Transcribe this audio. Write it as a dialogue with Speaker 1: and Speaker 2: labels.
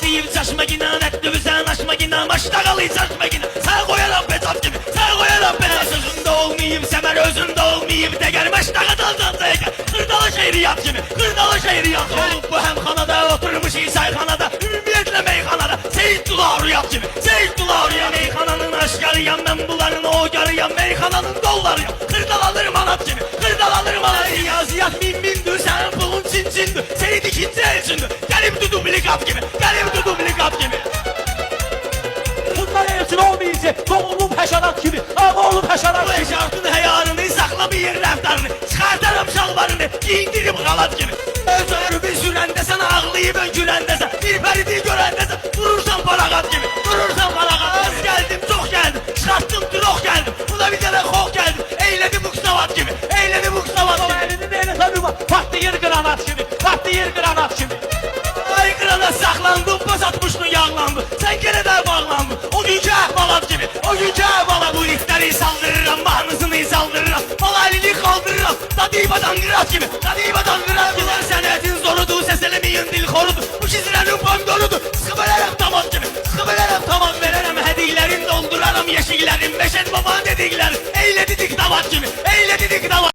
Speaker 1: Başlayıp çaşma yine, etli bizden aşma yine, başta kalı çaşma yine. Sen koyaram peçat gibi, sen koyaram peçat. Sözünde olmayayım, semer özünde olmayayım. Teger başta kadaldan teger. Kırdalı şehriyat gibi, kırdalı şehriyat gibi. Olup bu hemxanada, oturmuş İsa'yxanada, ümumiyetle meyxanada. Seyit Dulavriyat gibi, Seyit Dulavriyat. Meyxananın aşkarıyam, ben bunların o garıyam. Meyxananın dollarıyam, kırdal alır manat gibi, kırdal alır manat. Riyaziyat mindir, senin pulun çinçindir. Seyit ikinci elçindir, gelip dudublikat gibi, gelip dudublikat gibi.
Speaker 2: Bunlar elçin olmayacak, doğulub həşərat kimi, oğlub həşərat
Speaker 1: Bu
Speaker 2: kimi.
Speaker 1: eşartın həyarını, saxlamayın rəftarını. Çıxartarım şalvarını, giyindirib xalat kimi. Öz ömrümü sürəndə sən, ağlayıb önküləndə sən, bir pəridi görəndə sən, durursan paraqat kimi, durursan paraqat. Az gəldim, çox gəldim, çıxartdım, duroq gəldim. Buna bir dənə xox gəldim, eylədim uksavat kimi, eylədim uksavat kimi.
Speaker 2: Elini də elə tanıma, patlayır qranat kimi, patlayır qranat kimi.
Speaker 1: Ay qırana saxlandım, bas atmışdın, yağlandı. Sən gene də bağlandın, o günkü əhvalat kimi, o günkü əhvalat. Bu itləri saldırıram, mahnısını saldırıram, malalini kaldırıram. Dadibadan qırat kimi, dadibadan qırat kimi. Sənətin zorudur, səs eləməyin dil xorudur. Bu şizrənin pomdorudur, sıxı verərəm tamam kimi, sıxı verərəm tamam verərəm. Hədiklərin dolduraram yeşiklərin, Məşəd baba dediklərin. Eylədi diktavat kimi, eylədi diktavat.